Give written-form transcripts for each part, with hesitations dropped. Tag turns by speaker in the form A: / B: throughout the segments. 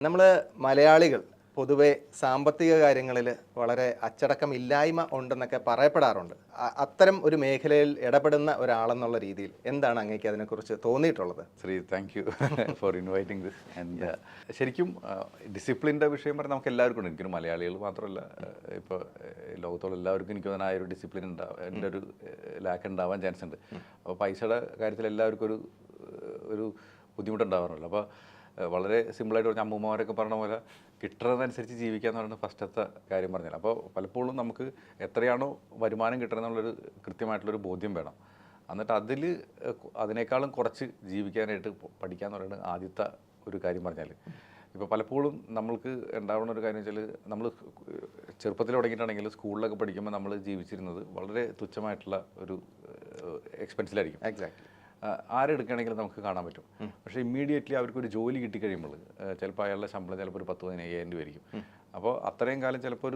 A: നമ്മൾ മലയാളികൾ പൊതുവെ സാമ്പത്തിക കാര്യങ്ങളിൽ വളരെ അച്ചടക്കമില്ലായ്മ ഉണ്ടെന്നൊക്കെ പറയപ്പെടാറുണ്ട്. അത്തരം ഒരു മേഖലയിൽ ഇടപെടുന്ന ഒരാളെന്നുള്ള രീതിയിൽ എന്താണ് അങ്ങേക്ക് അതിനെക്കുറിച്ച് തോന്നിയിട്ടുള്ളത്?
B: Thank you for inviting this. And ശരിക്കും ഡിസിപ്ലിൻ്റെ വിഷയം പറഞ്ഞാൽ നമുക്ക് എല്ലാവർക്കും ഉണ്ട്. എനിക്കൊരു മലയാളികൾ മാത്രമല്ല, ഇപ്പോൾ ലോകത്തുള്ള എല്ലാവർക്കും എനിക്ക് തോന്നുന്ന ആ ഒരു ഡിസിപ്ലിൻ എൻ്റെ ഒരു ലാക്ക് ഉണ്ടാവാൻ ചാൻസ് ഉണ്ട്. അപ്പോൾ പൈസയുടെ കാര്യത്തിൽ എല്ലാവർക്കും ഒരു ബുദ്ധിമുട്ടുണ്ടാവാറുള്ളൂ. അപ്പോൾ വളരെ സിമ്പിളായിട്ട് പറഞ്ഞാൽ അമ്മൂമ്മമാരൊക്കെ പറഞ്ഞ പോലെ കിട്ടുന്നതനുസരിച്ച് ജീവിക്കുക എന്ന് പറയുന്നത് ഫസ്റ്റത്തെ കാര്യം പറഞ്ഞാൽ. അപ്പോൾ പലപ്പോഴും നമുക്ക് എത്രയാണോ വരുമാനം കിട്ടുന്നതെന്നുള്ളൊരു കൃത്യമായിട്ടുള്ളൊരു ബോധ്യം വേണം. എന്നിട്ട് അതിനേക്കാളും കുറച്ച് ജീവിക്കാനായിട്ട് പഠിക്കുക എന്ന് പറയുന്നത് ആദ്യത്തെ ഒരു കാര്യം പറഞ്ഞാൽ. ഇപ്പോൾ പലപ്പോഴും നമ്മൾക്ക് ഉണ്ടാവുന്ന ഒരു കാര്യം വെച്ചാൽ, നമ്മൾ ചെറുപ്പത്തിൽ തുടങ്ങിയിട്ടാണെങ്കിൽ സ്കൂളിലൊക്കെ പഠിക്കുമ്പോൾ നമ്മൾ ജീവിച്ചിരുന്നത് വളരെ തുച്ഛമായിട്ടുള്ള ഒരു എക്സ്പെൻസിലായിരിക്കും.
A: എക്സാക്ട്ലി.
B: ആരെടുക്കുകയാണെങ്കിലും നമുക്ക് കാണാൻ പറ്റും. പക്ഷേ ഇമ്മീഡിയറ്റ്ലി അവർക്കൊരു ജോലി കിട്ടിക്കഴിയുമ്പോൾ ചിലപ്പോൾ അയാളുടെ ശമ്പളം ചിലപ്പോൾ ഒരു 10,000-15,000 രൂപ ആയിരിക്കും. അപ്പോൾ അത്രയും കാലം ചിലപ്പോൾ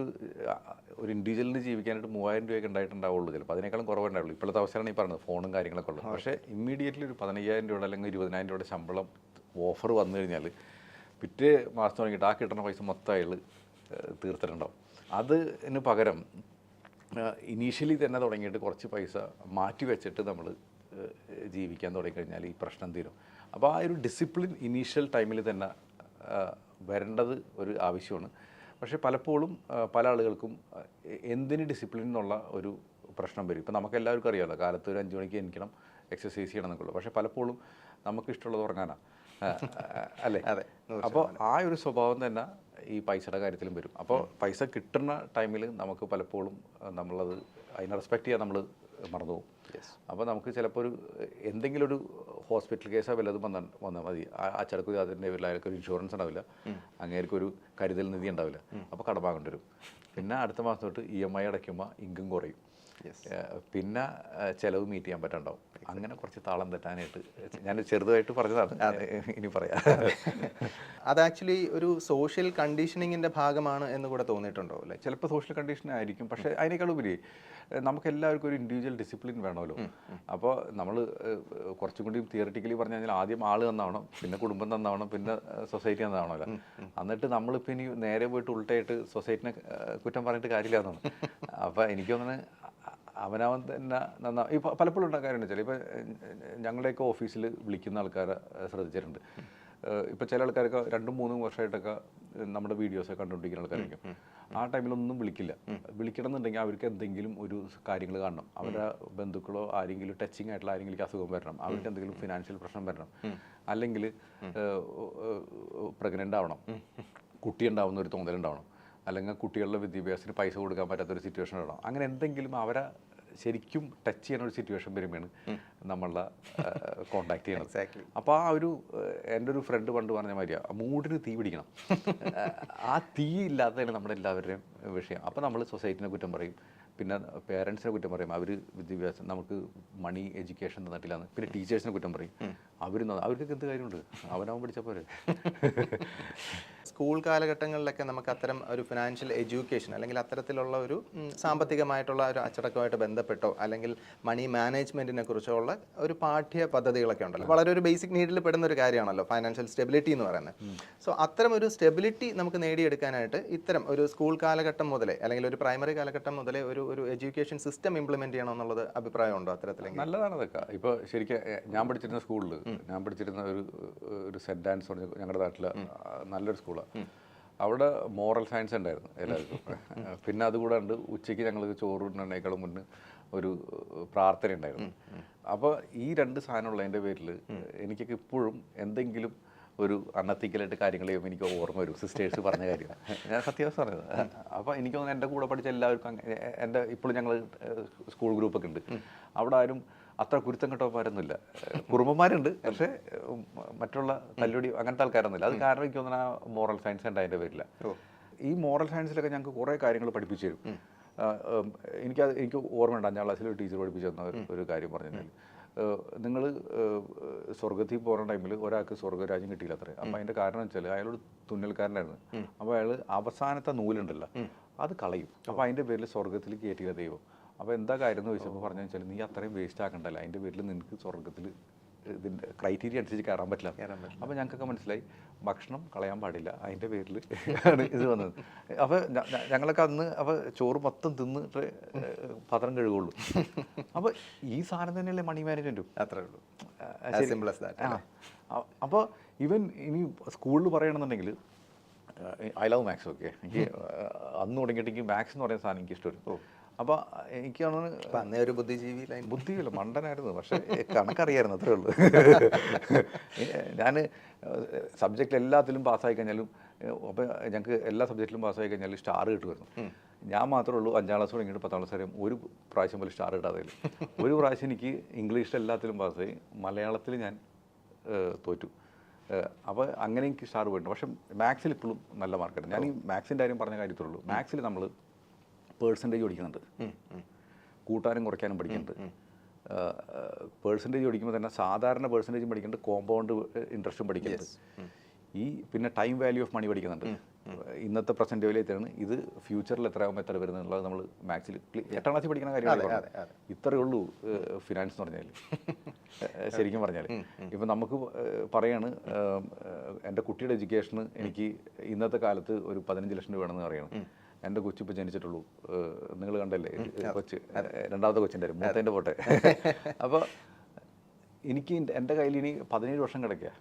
B: ഒരു ഇൻഡിവിജ്വലിന് ജീവിക്കാനായിട്ട് 3,000 രൂപയൊക്കെ ഉണ്ടായിട്ടുണ്ടാവുള്ളൂ. ചിലപ്പോൾ അതിനേക്കാളും കുറവുണ്ടാവുള്ളൂ. ഇപ്പോഴത്തെ അവസരമാണ് ഈ പറഞ്ഞത്, ഫോണും കാര്യങ്ങളൊക്കെ ഉള്ളത്. പക്ഷേ ഇമ്മീഡിയറ്റ്ലി ഒരു 15,000 രൂപയുടെ അല്ലെങ്കിൽ 20,000 രൂപയുടെ ശമ്പളം ഓഫർ വന്നു കഴിഞ്ഞാൽ പിറ്റേ മാസം തുടങ്ങിയിട്ട് ആ കിട്ടുന്ന പൈസ മൊത്തം അയാൾ തീർത്തിട്ടുണ്ടാവും. അതിന് പകരം ഇനീഷ്യലി തന്നെ തുടങ്ങിയിട്ട് കുറച്ച് പൈസ മാറ്റി വെച്ചിട്ട് നമ്മൾ ജീവിക്കാൻ തുടങ്ങിക്കഴിഞ്ഞാൽ ഈ പ്രശ്നം തീരും. അപ്പോൾ ആ ഒരു ഡിസിപ്ലിൻ ഇനീഷ്യൽ ടൈമിൽ തന്നെ വരേണ്ടത് ഒരു ആവശ്യമാണ്. പക്ഷേ പലപ്പോഴും പല ആളുകൾക്കും എന്തിന് ഡിസിപ്ലിൻ എന്നുള്ള ഒരു പ്രശ്നം വരും. ഇപ്പോൾ നമുക്ക് എല്ലാവർക്കും അറിയാമല്ലോ, കാലത്ത് ഒരു 5 മണിക്ക് എണീക്കണം, എക്സസൈസ് ചെയ്യണം എന്നൊക്കെ ഉള്ളൂ. പക്ഷേ പലപ്പോഴും നമുക്ക് ഇഷ്ടമുള്ളത് ഉറങ്ങാനാണ്, അല്ലേ?
A: അതെ.
B: അപ്പോൾ ആ ഒരു സ്വഭാവം തന്നെ ഈ പൈസയുടെ കാര്യത്തിലും വരും. അപ്പോൾ പൈസ കിട്ടുന്ന ടൈമിൽ നമുക്ക് പലപ്പോഴും നമ്മളത് അതിനെ റെസ്പെക്റ്റ് ചെയ്യാൻ നമ്മൾ മറന്നു പോകും. അപ്പോൾ നമുക്ക് ചിലപ്പോൾ എന്തെങ്കിലും ഒരു ഹോസ്പിറ്റൽ കേസോ വല്ലതും വന്നാൽ മതി, ആ ചരക്ക് അതിൻ്റെ പേരിൽ അയാൾക്കൊരു ഇൻഷുറൻസ് ഉണ്ടാവില്ല, അങ്ങേർക്കൊരു കരുതൽ നിധി ഉണ്ടാവില്ല. അപ്പോൾ കടമാകേണ്ടി വരും. പിന്നെ അടുത്ത മാസം തൊട്ട് EMI അടയ്ക്കുമ്പോൾ ഇൻകം കുറയും. പിന്നെ ചിലവ് മീറ്റ് ചെയ്യാൻ പറ്റുന്നുണ്ടാവും. അങ്ങനെ കുറച്ച് താളം തെറ്റാനായിട്ട് ഞാൻ ചെറുതായിട്ട് പറഞ്ഞതാണ്, ഇനി പറയാം.
A: അത് ആക്ച്വലി ഒരു സോഷ്യൽ കണ്ടീഷനിങ്ങിൻ്റെ ഭാഗമാണ് എന്ന് കൂടെ തോന്നിയിട്ടുണ്ടോ അല്ലേ?
B: ചിലപ്പോൾ സോഷ്യൽ കണ്ടീഷൻ ആയിരിക്കും. പക്ഷേ അതിനേക്കാൾ ഉപരി നമുക്ക് എല്ലാവർക്കും ഒരു ഇൻഡിവിജ്വൽ ഡിസിപ്ലിൻ വേണമല്ലോ. അപ്പോൾ നമ്മൾ കുറച്ചും കൂടി തിയറിറ്റിക്കലി പറഞ്ഞു കഴിഞ്ഞാൽ ആദ്യം ആൾ നന്നാവണം, പിന്നെ കുടുംബം നന്നാവണം, പിന്നെ സൊസൈറ്റി നന്നാവണമല്ലോ. എന്നിട്ട് നമ്മളിപ്പോൾ ഇനി നേരെ പോയിട്ട് ഉൾട്ടായിട്ട് സൊസൈറ്റിനെ കുറ്റം പറഞ്ഞിട്ട് കാര്യമില്ല എന്നാണ്. അപ്പോൾ എനിക്ക് തോന്നുന്നത് അവനവൻ തന്നെ നന്നാവും. ഇപ്പോൾ പലപ്പോഴും ഉണ്ടാക്കാറുണ്ട് വെച്ചാൽ, ഇപ്പോൾ ഞങ്ങളുടെയൊക്കെ ഓഫീസിൽ വിളിക്കുന്ന ആൾക്കാരെ ശ്രദ്ധിച്ചിട്ടുണ്ട്. ഇപ്പോൾ ചില ആൾക്കാരൊക്കെ 2-3 വർഷമായിട്ടൊക്കെ നമ്മുടെ വീഡിയോസൊക്കെ കണ്ടുകൊണ്ടിരിക്കുന്ന ആൾക്കാരായിരിക്കും. ആ ടൈമിലൊന്നും വിളിക്കണം എന്നുണ്ടെങ്കിൽ അവർക്ക് എന്തെങ്കിലും ഒരു കാര്യങ്ങൾ കാണണം. അവരുടെ ബന്ധുക്കളോ ആരെങ്കിലും ടച്ചിങ് ആയിട്ടുള്ള ആരെങ്കിലും അസുഖം വരണം, അവർക്ക് എന്തെങ്കിലും ഫിനാൻഷ്യൽ പ്രശ്നം വരണം, അല്ലെങ്കിൽ പ്രഗ്നൻ്റ് ആവണം, കുട്ടി ഉണ്ടാവുന്ന ഒരു തോന്നലുണ്ടാവണം, അല്ലെങ്കിൽ കുട്ടികളുടെ വിദ്യാഭ്യാസത്തിന് പൈസ കൊടുക്കാൻ പറ്റാത്തൊരു സിറ്റുവേഷൻ ഉണ്ടാവണം. അങ്ങനെ എന്തെങ്കിലും അവരെ ശരിക്കും ടച്ച് ചെയ്യുന്ന ഒരു സിറ്റുവേഷൻ വരുമ്പോഴാണ് നമ്മളെ കോണ്ടാക്ട് ചെയ്യണത്. അപ്പോൾ ആ എൻ്റെ ഒരു ഫ്രണ്ട് പണ്ട് പറഞ്ഞ മാതിരിയാണ്, മൂടിന് തീ പിടിക്കണം. ആ തീ ഇല്ലാത്തതാണ് നമ്മുടെ എല്ലാവരുടെയും വിഷയം. അപ്പോൾ നമ്മൾ സൊസൈറ്റിനെ കുറ്റം പറയും, പിന്നെ പേരൻസിനെ കുറ്റം പറയും, അവർ വിദ്യാഭ്യാസം നമുക്ക് മണി എഡ്യൂക്കേഷൻ തന്നിട്ടില്ലാന്ന്, പിന്നെ ടീച്ചേഴ്സിനെ കുറ്റം പറയും. അവർക്കൊക്കെ എന്ത് കാര്യമുണ്ട്, അവനാവും പഠിച്ച പോലെ.
A: സ്കൂൾ കാലഘട്ടങ്ങളിലൊക്കെ നമുക്ക് അത്തരം ഒരു ഫിനാൻഷ്യൽ എഡ്യൂക്കേഷൻ അല്ലെങ്കിൽ അത്തരത്തിലുള്ള ഒരു സാമ്പത്തികമായിട്ടുള്ള ഒരു അച്ചടക്കമായിട്ട് ബന്ധപ്പെട്ടോ അല്ലെങ്കിൽ മണി മാനേജ്മെൻറ്റിനെ കുറിച്ചോ ഉള്ള ഒരു പാഠ്യ പദ്ധതികളൊക്കെ ഉണ്ടല്ലോ. വളരെ ഒരു ബേസിക് നീഡിൽ പെടുന്ന ഒരു കാര്യമാണല്ലോ ഫൈനാൻഷ്യൽ സ്റ്റെബിലിറ്റി എന്ന് പറയുന്നത്. സോ അത്തരം ഒരു സ്റ്റെബിലിറ്റി നമുക്ക് നേടിയെടുക്കാനായിട്ട് ഇത്തരം ഒരു സ്കൂൾ കാലഘട്ടം മുതലേ അല്ലെങ്കിൽ ഒരു പ്രൈമറി കാലഘട്ടം മുതലേ ഒരു എഡ്യൂക്കേഷൻ സിസ്റ്റം ഇംപ്ലിമെൻറ്റ് ചെയ്യണമെന്നുള്ളത് അഭിപ്രായമുണ്ടോ അത്തരത്തിലെങ്കിൽ?
B: നല്ലതാണ് അതൊക്കെ. ഇപ്പോൾ ശരിക്കും ഞാൻ പഠിച്ചിരുന്ന സ്കൂളിൽ ഒരു സെൻറ്റ് ആൻസ് പറഞ്ഞ ഞങ്ങളുടെ നാട്ടിലെ നല്ലൊരു സ്കൂളാണ്. അവിടെ മോറൽ സയൻസ് ഉണ്ടായിരുന്നു എല്ലാവർക്കും. പിന്നെ അതുകൂടാണ്ട് ഉച്ചയ്ക്ക് ഞങ്ങൾ ചോറുണ്ണേക്കാളും മുന്നേ ഒരു പ്രാർത്ഥന ഉണ്ടായിരുന്നു. അപ്പോൾ ഈ 2 സാധനം ഉള്ളതിൻ്റെ പേരിൽ എനിക്കൊക്കെ ഇപ്പോഴും എന്തെങ്കിലും ഒരു അൺഎത്തിക്കലായിട്ട് കാര്യങ്ങൾ ചെയ്യുമ്പോൾ എനിക്ക് ഓർമ്മ വരും സിസ്റ്റേഴ്സ് പറഞ്ഞ കാര്യം. ഞാൻ സത്യാവസ്ഥ പറഞ്ഞത്. അപ്പോൾ എനിക്ക് തോന്നുന്നു എൻ്റെ കൂടെ പഠിച്ച എല്ലാവർക്കും എൻ്റെ ഇപ്പോഴും ഞങ്ങൾ സ്കൂൾ ഗ്രൂപ്പൊക്കെ ഉണ്ട്. അവിടെ ആരും അത്ര കുരുത്തം കെട്ടവന്മാരൊന്നുമില്ല. കുറുമ്പന്മാരുണ്ട്, പക്ഷേ മറ്റുള്ള തല്ലുടി അങ്ങനത്തെ ആൾക്കാരൊന്നുമില്ല. അത് കാരണം എനിക്ക് തോന്നുന്ന മോറൽ സയൻസ് ഉണ്ട് അതിൻ്റെ പേരില്ല. ഈ മോറൽ സയൻസിലൊക്കെ ഞങ്ങൾക്ക് കുറേ കാര്യങ്ങൾ പഠിപ്പിച്ചു തരും. എനിക്ക് ഓർമ്മയുണ്ട് 5ാം ക്ലാസ്സിൽ ഒരു ടീച്ചർ പഠിപ്പിച്ചു തന്ന ഒരു കാര്യം പറഞ്ഞു കഴിഞ്ഞാൽ, നിങ്ങൾ സ്വർഗത്തിൽ പോകുന്ന ടൈമിൽ ഒരാൾക്ക് സ്വർഗരാജ്യം കിട്ടിയില്ല അത്രേ. അപ്പോൾ അതിൻ്റെ കാരണം വെച്ചാൽ അയാളോട് തുന്നൽക്കാരനായിരുന്നു. അപ്പോൾ അയാൾ അവസാനത്തെ നൂലുണ്ടല്ലോ അത് കളയും. അപ്പോൾ അതിൻ്റെ പേരിൽ സ്വർഗത്തിൽ കയറ്റിയില്ല ദൈവം. അപ്പോൾ എന്താ കാര്യം എന്ന് ചോദിച്ചപ്പോൾ പറഞ്ഞു വെച്ചാൽ, നീ അത്രയും വേസ്റ്റ് ആക്കണ്ടല്ലോ, അതിൻ്റെ പേരിൽ നിനക്ക് സ്വർഗത്തിൽ ഇതിൻ്റെ ക്രൈറ്റീരിയ അനുസരിച്ച് കയറാൻ പറ്റില്ല.
A: കയറാൻ പറ്റില്ല.
B: അപ്പോൾ ഞങ്ങൾക്കൊക്കെ മനസ്സിലായി ഭക്ഷണം കളയാൻ പാടില്ല, അതിൻ്റെ പേരിൽ ആണ് ഇത് വന്നത്. അപ്പോൾ ഞങ്ങളൊക്കെ അന്ന് അപ്പോൾ ചോറ് മൊത്തം തിന്നിട്ട് പാത്രം കഴുകുള്ളൂ. അപ്പോൾ ഈ സാധനം തന്നെയല്ലേ മണി മാനേജ്മെൻറ്റും.
A: അത്രേ ഉള്ളൂ. Simple as that.
B: അപ്പോൾ ഇവൻ ഇനി സ്കൂളിൽ പറയണമെന്നുണ്ടെങ്കിൽ ഐ ലവ് മാത്സ്. ഓക്കെ, എനിക്ക് അന്ന് തുടങ്ങിയിട്ട് എനിക്ക് മാത്സ് എന്ന് പറയുന്ന സാധനം എനിക്ക് ഇഷ്ടമല്ല. അപ്പോൾ എനിക്കാണ്
A: അന്നേ ഒരു ബുദ്ധിജീവി
B: ബുദ്ധിയില്ല, മണ്ടനായിരുന്നു, പക്ഷേ കണക്കറിയായിരുന്നു, അത്രേ ഉള്ളൂ. ഞാൻ സബ്ജക്റ്റിൽ എല്ലാത്തിലും പാസ്സായി കഴിഞ്ഞാലും, അപ്പോൾ ഞങ്ങൾക്ക് എല്ലാ സബ്ജക്റ്റിലും പാസ്സായി കഴിഞ്ഞാലും സ്റ്റാർ കിട്ടുമായിരുന്നു. ഞാൻ മാത്രമേ ഉള്ളൂ 5ാം ക്ലാസ് തുടങ്ങിയിട്ട് 10ാം ക്ലാസ് വരെ ഒരു പ്രാവശ്യം പോലും സ്റ്റാർ കിട്ടാതെ. ഒരു പ്രാവശ്യം എനിക്ക് ഇംഗ്ലീഷിൽ എല്ലാത്തിലും പാസ്സായി, മലയാളത്തിൽ ഞാൻ തോറ്റു. അപ്പോൾ അങ്ങനെ എനിക്ക് സ്റ്റാർ പോയിട്ടുണ്ട്. പക്ഷേ മാത്സിൽ ഇപ്പോഴും നല്ല മാർക്കുണ്ട്. ഞാൻ ഈ മാത്സിൻ്റെ കാര്യം പറഞ്ഞ കാര്യത്തുള്ളൂ. മാത്സിൽ നമ്മൾ പേഴ്സൻറ്റേജ് പഠിക്കുന്നുണ്ട്, കൂട്ടാനും കുറയ്ക്കാനും പഠിക്കുന്നുണ്ട്. പേഴ്സൻറ്റേജ് പഠിക്കുമ്പോൾ തന്നെ സാധാരണ പേഴ്സൻറ്റേജും പഠിക്കുന്നുണ്ട്, കോമ്പൗണ്ട് ഇൻട്രസ്റ്റും പഠിക്കുന്നുണ്ട്. ഈ പിന്നെ ടൈം വാല്യൂ ഓഫ് മണി പഠിക്കുന്നുണ്ട്. ഇന്നത്തെ പ്രസൻറ്റ് വാല്യൂ എത്രയാണ്, ഇത് ഫ്യൂച്ചറിൽ എത്രയാകുമ്പോൾ എത്ര വരുന്നത് എന്നുള്ളത് നമ്മൾ മാത്സിൽ 8ാം ക്ലാസ്സിൽ പഠിക്കുന്ന കാര്യമാണ്. ഇത്രയേ ഉള്ളൂ ഫിനാൻസ് എന്ന് പറഞ്ഞാൽ. ശരിക്കും പറഞ്ഞാൽ ഇപ്പം നമുക്ക് പറയാണ്, എൻ്റെ കുട്ടിയുടെ എഡ്യൂക്കേഷന് എനിക്ക് ഇന്നത്തെ കാലത്ത് ഒരു 15 ലക്ഷം രൂപ വേണമെന്ന് പറയണം. എൻ്റെ കൊച്ചിപ്പോൾ ജനിച്ചിട്ടുള്ളൂ, നിങ്ങൾ കണ്ടല്ലേ കൊച്ച്, രണ്ടാമത്തെ കൊച്ചിൻ്റെ മൂത്തതിൻ്റെ പോട്ടെ. അപ്പോൾ എനിക്ക് എൻ്റെ കയ്യിൽ ഇനി 17 വർഷം കിടക്കുക.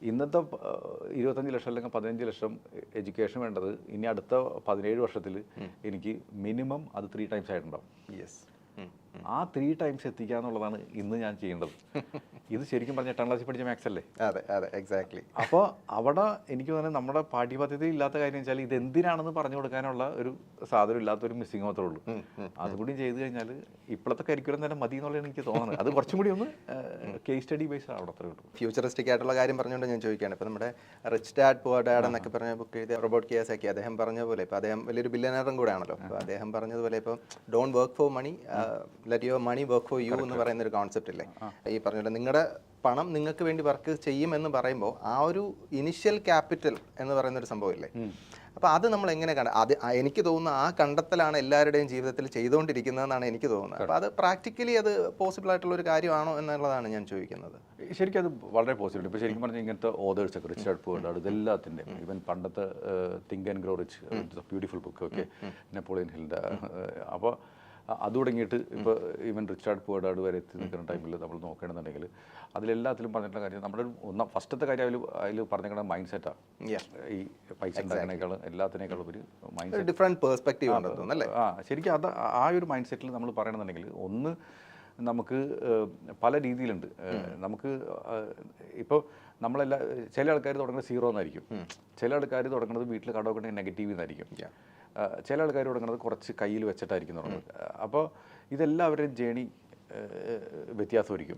B: ഇന്നത്തെ 25 ലക്ഷം അല്ലെങ്കിൽ 15 ലക്ഷം എഡ്യൂക്കേഷൻ വേണ്ടത് ഇനി അടുത്ത 17 വർഷത്തിൽ എനിക്ക് മിനിമം അത് 3 ടൈംസ് ആയിട്ടുണ്ടാവും. ആ 3 ടൈംസ് എത്തിക്കുക എന്നുള്ളതാണ് ഇന്ന് ഞാൻ ചെയ്യേണ്ടത്. ഇത് ശരിക്കും പറഞ്ഞ 8ാം ക്ലാസ്സിൽ പഠിച്ച മാത്സ് അല്ലേ?
A: അതെ അതെ, എക്സാക്ട്ലി.
B: അപ്പോൾ അവിടെ എനിക്ക് തോന്നുന്നത് നമ്മുടെ പാഠ്യപദ്ധതി ഇല്ലാത്ത കാര്യം വെച്ചാൽ ഇത് എന്തിനാണെന്ന് പറഞ്ഞു കൊടുക്കാനുള്ള ഒരു സാധനം ഇല്ലാത്തൊരു മിസ്സിങ് മാത്രമേ ഉള്ളൂ. അതുകൂടി ചെയ്തു കഴിഞ്ഞാൽ ഇപ്പോഴത്തെ കരിക്കുലം തന്നെ മതി എന്നുള്ളതാണ് എനിക്ക് തോന്നുന്നത്. അത് കുറച്ചും കൂടി ഒന്ന് കേസ് സ്റ്റഡി ബേസ് അവിടെ അത്രേ ഉള്ളൂ.
A: ഫ്യൂച്ചറിസ്റ്റിക് ആയിട്ടുള്ള കാര്യം പറഞ്ഞുകൊണ്ട് ഞാൻ ചോദിക്കുകയാണ്. ഇപ്പോൾ നമ്മുടെ റിച്ച് ഡാഡ് പുവർ ഡാഡ് എന്നൊക്കെ പറഞ്ഞ ബുക്ക് എഴുതിയ റോബർട്ട് കിയോസാക്കി അദ്ദേഹം പറഞ്ഞ പോലെ, ഇപ്പോൾ അദ്ദേഹം വലിയൊരു ബില്യനറും കൂടെ ആണല്ലോ. അപ്പോൾ അദ്ദേഹം പറഞ്ഞതുപോലെ ഇപ്പോൾ don't work for money, let your money work for you എന്ന് പറയുന്ന ഒരു കോൺസെപ്റ്റ് ഇല്ലേ? ഈ പറഞ്ഞ നിങ്ങളുടെ പണം നിങ്ങൾക്ക് വേണ്ടി വർക്ക് ചെയ്യും എന്ന് പറയുമ്പോൾ ആ ഒരു ഇനിഷ്യൽ ക്യാപിറ്റൽ എന്ന് പറയുന്ന ഒരു സംഭവം ഇല്ലേ? അപ്പോൾ അത് നമ്മൾ എങ്ങനെ അത് എനിക്ക് തോന്നുന്നു ആ കണ്ടെത്തലാണ് എല്ലാവരുടെയും ജീവിതത്തിൽ ചെയ്തുകൊണ്ടിരിക്കുന്നതെന്നാണ് എനിക്ക് തോന്നുന്നത്. അപ്പോൾ അത് പ്രാക്ടിക്കലി അത് പോസിബിൾ ആയിട്ടുള്ള ഒരു കാര്യമാണോ എന്നുള്ളതാണ് ഞാൻ ചോദിക്കുന്നത്.
B: ശരിക്കും അത് വളരെ പോസിബിൾ. ഇപ്പോൾ ശരിക്കും പറഞ്ഞാൽ ഇങ്ങനത്തെ ഓതേഴ്സൊക്കെ റിച്ച് ഡാഡ് പുവർ ഡാഡ് ഇതെല്ലാത്തിൻ്റെ, ഈവൻ പണ്ടത്തെ think and grow rich, beautiful book, okay, Napoleon ഹിലിൻ്റെ. അപ്പോൾ അത് തുടങ്ങിയിട്ട് ഇപ്പോൾ even rich dad poor dad വരെ എത്തി നിൽക്കുന്ന ടൈമിൽ നമ്മൾ നോക്കുകയാണെന്നുണ്ടെങ്കിൽ അതിലെല്ലാത്തിലും പറഞ്ഞിട്ടുള്ള കാര്യം നമ്മുടെ ഫസ്റ്റത്തെ കാര്യം അതിൽ പറഞ്ഞിരിക്കുന്ന മൈൻഡ് സെറ്റാണ്. ഈ പൈസ ഉണ്ടാക്കുന്നതിനേക്കാളും എല്ലാത്തിനേക്കാളും ഒരു മൈൻഡ് സെറ്റ്,
A: ഡിഫറെൻറ്റ് പെർസ്പെക്റ്റീവ് ഉണ്ടെന്നല്ലേ?
B: ശരിക്കും അത് ആ ഒരു മൈൻഡ് സെറ്റിൽ നമ്മൾ പറയണമെന്നുണ്ടെങ്കിൽ ഒന്ന് നമുക്ക് പല രീതിയിലുണ്ട്. നമുക്ക് ഇപ്പോൾ നമ്മളെല്ലാ ചില ആൾക്കാർ തുടങ്ങുന്നത് 0 എന്നായിരിക്കും, ചില ആൾക്കാർ തുടങ്ങുന്നത് വീട്ടിൽ കടമൊക്കെ നെഗറ്റീവ് എന്നായിരിക്കും, ചില ആൾക്കാർ തുടങ്ങുന്നത് കുറച്ച് കയ്യിൽ വെച്ചിട്ടായിരിക്കും തുടങ്ങുന്നത്. അപ്പോൾ ഇതെല്ലാവരുടെയും ജേണി വ്യത്യാസമായിരിക്കും.